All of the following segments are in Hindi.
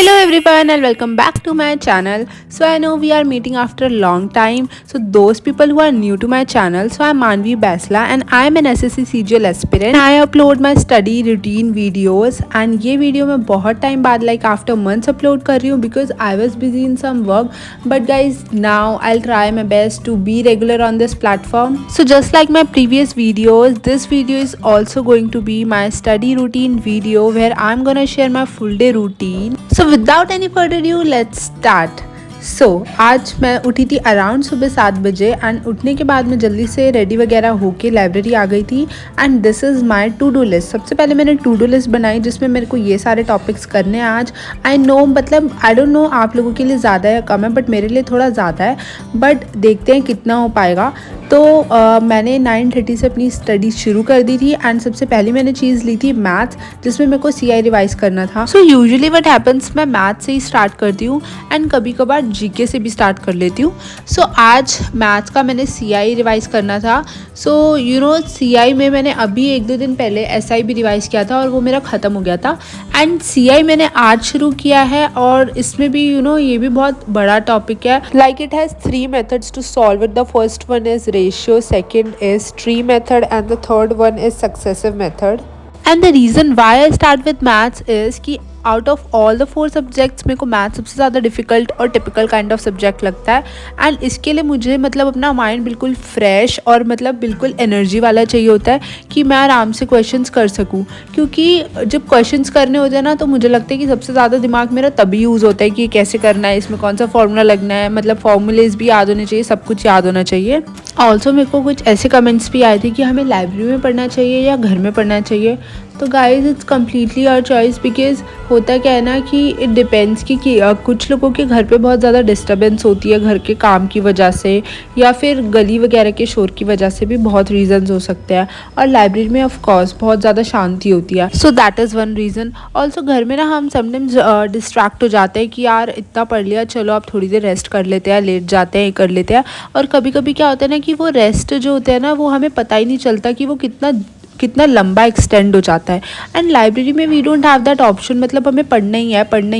Hello everyone and welcome back to my channel. So I know we are meeting after a long time. So those people who are new to my channel, so I'm Manvi Baisla and I am an SSC CGL aspirant. I upload my study routine videos and ये video मैं बहुत time बाद like after months upload कर रही हूँ because I was busy in some work. But guys, now I'll try my best to be regular on this platform. So just like my previous videos, this video is also going to be my study routine video where I'm gonna share my full day routine. So without any further ado, let's start. आज मैं उठी थी अराउंड सुबह 7 बजे एंड उठने के बाद मैं जल्दी से रेडी वगैरह होके लाइब्रेरी आ गई थी and this is my to do list. सबसे पहले मैंने टू डू लिस्ट बनाई जिसमें मेरे को ये सारे टॉपिक्स करने हैं आज। आई नो मतलब आई डोंट नो आप लोगों के लिए ज़्यादा है कम है, बट मेरे लिए थोड़ा ज़्यादा है, बट देखते हैं कितना हो पाएगा। तो मैंने 9:30 से अपनी स्टडी शुरू कर दी थी एंड सबसे पहली मैंने चीज़ ली थी मैथ्स, जिसमें मेरे को CI रिवाइज़ करना था। सो यूजुअली व्हाट हैपेंस, मैं मैथ्स से ही स्टार्ट करती हूँ एंड कभी कभार GK से भी स्टार्ट कर लेती हूँ। सो आज मैथ्स का मैंने CI रिवाइज़ करना था। सो CI में मैंने अभी 1-2 दिन पहले SI भी रिवाइज़ किया था और वो मेरा ख़त्म हो गया था एंड CI मैंने आज शुरू किया है और इसमें भी ये भी बहुत बड़ा टॉपिक है। Like it has 3 methods to solve it. The first one is ratio, second is tree method and the third one is successive method. And the reason why I start with maths is कि out of all the 4 subjects मेरे को मैथ सबसे ज़्यादा डिफ़िकल्ट और टिपिकल काइंड ऑफ सब्जेक्ट लगता है एंड इसके लिए मुझे मतलब अपना माइंड बिल्कुल फ्रेश और मतलब बिल्कुल एनर्जी वाला चाहिए होता है कि मैं आराम से क्वेश्चंस कर सकूं। क्योंकि जब क्वेश्चंस करने होते हैं ना तो मुझे लगता है कि सबसे ज़्यादा दिमाग मेरा तभी यूज़ होता है कि कैसे करना है, इसमें कौन सा फॉर्मूला लगना है, मतलब फॉर्मूलेज भी याद होने चाहिए, सब कुछ याद होना चाहिए। ऑल्सो मेरे को कुछ ऐसे कमेंट्स भी आए थे कि हमें लाइब्रेरी में पढ़ना चाहिए या घर में पढ़ना चाहिए। तो guys it's completely our choice because होता क्या है ना कि इट डिपेंड्स कि कुछ लोगों के घर पे बहुत ज़्यादा डिस्टर्बेंस होती है घर के काम की वजह से या फिर गली वगैरह के शोर की वजह से भी बहुत रीजंस हो सकते हैं, और लाइब्रेरी में ऑफ कोर्स बहुत ज़्यादा शांति होती है। सो that is one reason. Also घर में ना हम समटाइम्स डिस्ट्रैक्ट हो जाते हैं कि यार इतना पढ़ लिया, चलो अब थोड़ी देर रेस्ट कर लेते हैं, लेट जाते हैं, कर लेते हैं। और कभी कभी क्या होता है ना कि वो रेस्ट जो होता है ना वो हमें पता ही नहीं चलता कि वो कितना लंबा एक्सटेंड हो जाता है। एंड लाइब्रेरी में we don't have that option, मतलब हमें पढ़ना ही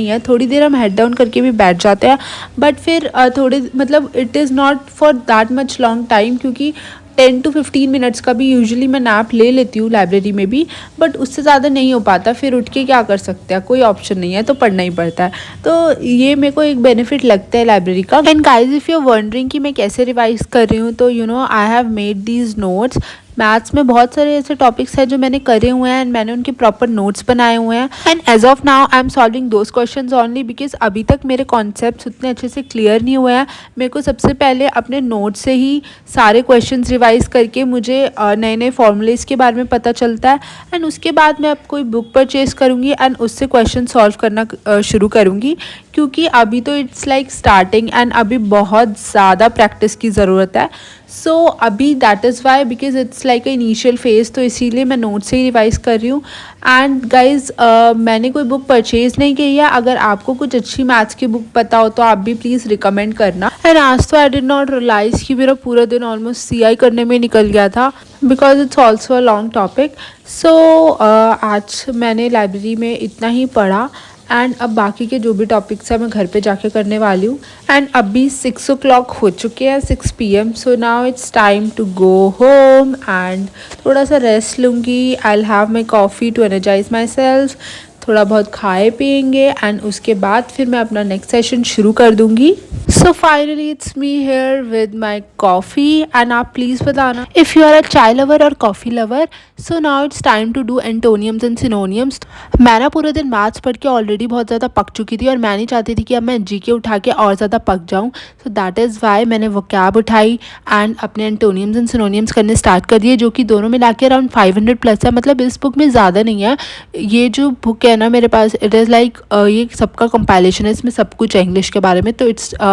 है, थोड़ी देर हम हेड डाउन करके भी बैठ जाते हैं, बट फिर थोड़े मतलब it is not for that much long time, क्योंकि 10 to 15 मिनट्स का भी यूजुअली मैं नैप ले लेती हूँ लाइब्रेरी में भी, बट उससे ज़्यादा नहीं हो पाता। फिर उठ के क्या कर सकते हैं, कोई ऑप्शन नहीं है तो पढ़ना ही पड़ता है। तो ये मेरे को एक बेनिफिट लगता है लाइब्रेरी का। And guys if you are wondering कि मैं कैसे रिवाइज कर रही हूँ, तो I have made these notes. Maths में बहुत सारे ऐसे टॉपिक्स हैं जो मैंने करे हुए हैं एंड मैंने उनके प्रॉपर नोट्स बनाए हुए हैं and as of now I am solving those questions only because अभी तक मेरे कॉन्सेप्ट्स उतने अच्छे से क्लियर नहीं हुए हैं। मेरे को सबसे पहले अपने नोट्स से ही सारे क्वेश्चंस रिवाइज करके मुझे नए नए फॉर्मूलेज के बारे में पता चलता है एंड उसके बाद मैं अब कोई बुक परचेज़ करूँगी एंड उससे क्वेश्चन सॉल्व करना शुरू करूँगी, क्योंकि अभी तो इट्स लाइक स्टार्टिंग एंड अभी बहुत ज़्यादा प्रैक्टिस की ज़रूरत है। सो अभी that is why because it's like a initial phase, तो इसीलिए मैं नोट से ही रिवाइज़ कर रही हूँ। एंड गाइज मैंने कोई बुक परचेज़ नहीं की है, अगर आपको कुछ अच्छी मैथ्स की बुक पता हो तो आप भी प्लीज़ रिकमेंड करना। एंड आज तो आई डिड नॉट रियलाइज़ कि मेरा पूरा दिन ऑलमोस्ट CI करने में निकल गया था because it's also a long topic. So आज मैंने लाइब्रेरी में इतना ही पढ़ा एंड अब बाकी के जो भी टॉपिक्स हैं मैं घर पे जाके करने वाली हूँ। एंड अभी 6 o'clock हो चुके हैं, 6 PM। So now it's time to go home and थोड़ा सा रेस्ट लूँगी। I will have my coffee to energise myself, थोड़ा बहुत खाए पिएंगे एंड उसके बाद फिर मैं अपना नेक्स्ट सेशन शुरू कर दूँगी। So finally it's me here with my coffee and आप प्लीज़ बताना if you are a chai lover और coffee lover. So now it's time to do antonyms and synonyms. मैं ना पूरे दिन मैथ्स पढ़ के ऑलरेडी बहुत ज़्यादा पक चुकी थी और मैं नहीं चाहती थी कि अब मैं GK उठा के और ज़्यादा पक जाऊँ। सो दैट इज़ वाई मैंने वोकैब उठाई एंड अपने एंटोनियम्स एंड सिनोनियम्स करने स्टार्ट कर दिए, जो कि दोनों मिला के अराउंड 500 प्लस है। मतलब इस बुक में ज़्यादा नहीं है, ये जो बुक है ना मेरे पास इट इज़ लाइक ये सबका कंपाइलेशन है, इसमें सब कुछ है इंग्लिश के बारे में, तो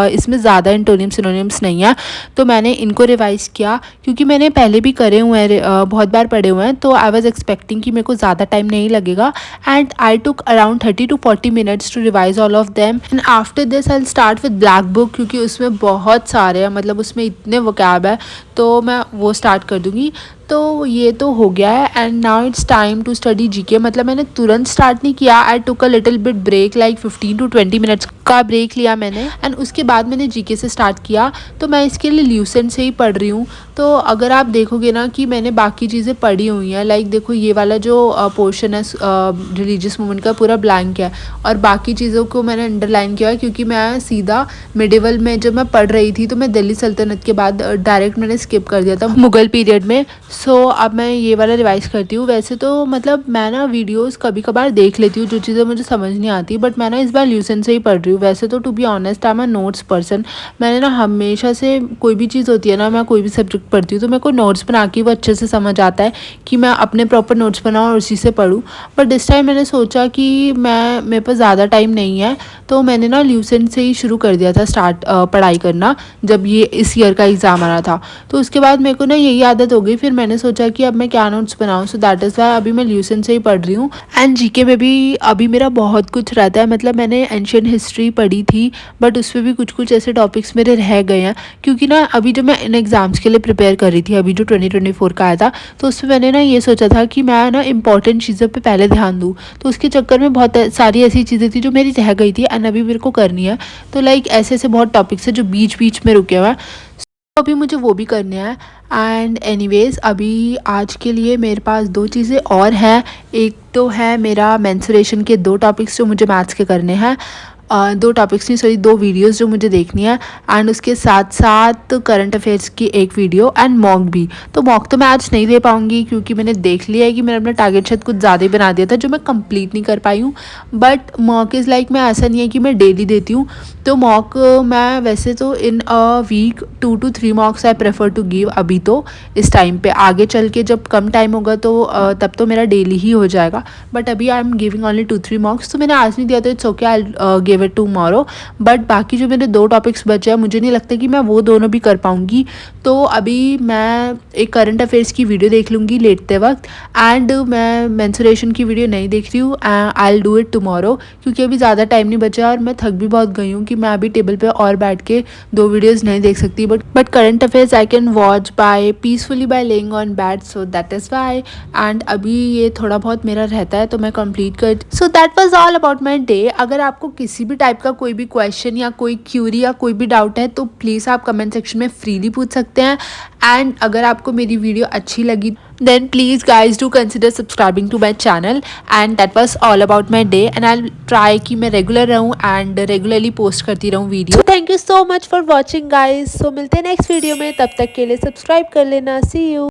इसमें ज़्यादा एंटोनियम सिनोनियम्स नहीं है। तो मैंने इनको रिवाइज़ किया क्योंकि मैंने पहले भी करे हुए हैं, बहुत बार पढ़े हुए हैं, तो आई वॉज एक्सपेक्टिंग कि मेरे को ज़्यादा टाइम नहीं लगेगा and I took around 30 to 40 minutes to revise all of them. And after this I start with black book, क्योंकि उसमें बहुत सारे हैं, मतलब उसमें इतने वोकैब है तो मैं वो स्टार्ट कर दूँगी। तो ये तो हो गया है and now it's time to study GK. मतलब मैंने तुरंत स्टार्ट नहीं किया, I took a little bit break, like 15 to 20 minutes का ब्रेक लिया मैंने एंड उसके बाद मैंने जीके से स्टार्ट किया। तो मैं इसके लिए ल्यूसेंट से ही पढ़ रही हूँ। तो अगर आप देखोगे ना कि मैंने बाकी चीज़ें पढ़ी हुई हैं, लाइक देखो ये वाला जो पोर्शन है रिलीजियस मूवमेंट का पूरा ब्लैंक है और बाकी चीज़ों को मैंने अंडरलाइन किया है, क्योंकि मैं सीधा मिडिवल में जब मैं पढ़ रही थी तो मैं दिल्ली सल्तनत के बाद डायरेक्ट मैंने स्किप कर दिया था मुग़ल पीरियड में। सो अब मैं ये वाला रिवाइज करती हूँ। वैसे तो मतलब मैं ना वीडियोस कभी कभार देख लेती हूँ जो चीज़ें मुझे समझ नहीं आती, बट मैं ना इस बार ल्यूसेंट से ही पढ़ रही हूँ। वैसे तो to be honest I am a notes person. मैंने ना हमेशा से कोई भी चीज़ होती है ना, मैं कोई भी सब्जेक्ट पढ़ती हूँ तो मेरे को नोट्स बना के वो अच्छे से समझ आता है कि मैं अपने प्रॉपर नोट्स बनाऊँ और उसी से पढूँ। बट दिस टाइम मैंने सोचा कि मेरे पास ज़्यादा टाइम नहीं है, तो मैंने ना ल्यूसेंट से ही शुरू कर दिया था स्टार्ट पढ़ाई करना जब ये इस ईयर का एग्ज़ाम आना था। तो उसके बाद मेरे को ना यही आदत हो गई, फिर मैंने सोचा कि अब मैं क्या नोट्स बनाऊँ। सो दैट इज़ वाई अभी मैं ल्यूसेंट से ही पढ़ रही हूँ। एंड जीके में भी अभी मेरा बहुत कुछ रहता है। मतलब मैंने एंशियंट हिस्ट्री पढ़ी थी बट उसमें भी कुछ कुछ ऐसे टॉपिक्स मेरे रह गए हैं, क्योंकि ना अभी जब मैं इन एग्ज़ाम्स के लिए प्रिपेयर कर रही थी, अभी जो 2024 का आया था, तो उसमें मैंने ना ये सोचा था कि मैं ना इंपॉर्टेंट चीज़ों पे पहले ध्यान दूँ। तो उसके चक्कर में बहुत सारी ऐसी चीज़ें थी जो मेरी रह गई थी एंड अभी मेरे को करनी है। तो लाइक ऐसे ऐसे बहुत टॉपिक्स हैं जो बीच बीच में रुके हुए हैं, तो अभी मुझे वो भी करने हैं। एंड एनीवेज़ अभी आज के लिए मेरे पास दो चीज़ें और हैं। एक तो है मेरा मेंस्ट्रुएशन के 2 टॉपिक्स जो मुझे मैथ्स के करने हैं, 2 टॉपिक्स नहीं सॉरी 2 वीडियोस जो मुझे देखनी है, एंड उसके साथ साथ करंट अफेयर्स की एक वीडियो एंड मॉक भी। तो मॉक तो मैं आज नहीं दे पाऊँगी क्योंकि मैंने देख लिया है कि मैंने अपना टारगेट शायद कुछ ज़्यादा ही बना दिया था जो मैं कंप्लीट नहीं कर पाई हूँ। बट मॉक इज़ लाइक मैं ऐसा नहीं है कि मैं डेली देती हूँ। तो मॉक मैं वैसे तो in a week 2 to 3 mocks I prefer to give अभी तो इस टाइम पे। आगे चल के जब कम टाइम होगा तो तब तो मेरा डेली ही हो जाएगा, बट अभी आई एम गिविंग ओनली 2-3 मॉक्स। तो मैंने आज नहीं दिया तो it's okay, I give it tomorrow. But बाकी जो मेरे 2 टॉपिक्स बचे हैं मुझे नहीं लगता कि मैं वो दोनों भी कर पाऊँगी। तो अभी मैं एक करंट अफेयर्स की वीडियो देख लूँगी लेटते वक्त, एंड मैं मेंस्ट्रुएशन की वीडियो नहीं देख रही हूँ, I will do it tomorrow, क्योंकि अभी ज़्यादा टाइम नहीं बचा और मैं थक भी बहुत गई हूँ कि मैं अभी टेबल पे और बैठ के 2 वीडियोस नहीं देख सकती। But current affairs I can watch by peacefully by laying on bed, so that is why. एंड अभी ये थोड़ा बहुत मेरा रहता है तो मैं कंप्लीट कर। So that was all about my day. अगर आपको किसी भी टाइप का कोई भी क्वेश्चन या कोई क्यूरी या कोई भी डाउट है तो प्लीज़ आप कमेंट सेक्शन में फ्रीली पूछ सकते हैं। एंड अगर आपको मेरी वीडियो अच्छी लगी then please guys do consider subscribing to my channel, and that was all about my day, and I'll try कि मैं रेगुलर रहूँ and रेगुलरली पोस्ट करती रहूँ video. Thank you so much for watching guys. So मिलते हैं नेक्स्ट वीडियो में, तब तक के लिए सब्सक्राइब कर लेना। सी यू।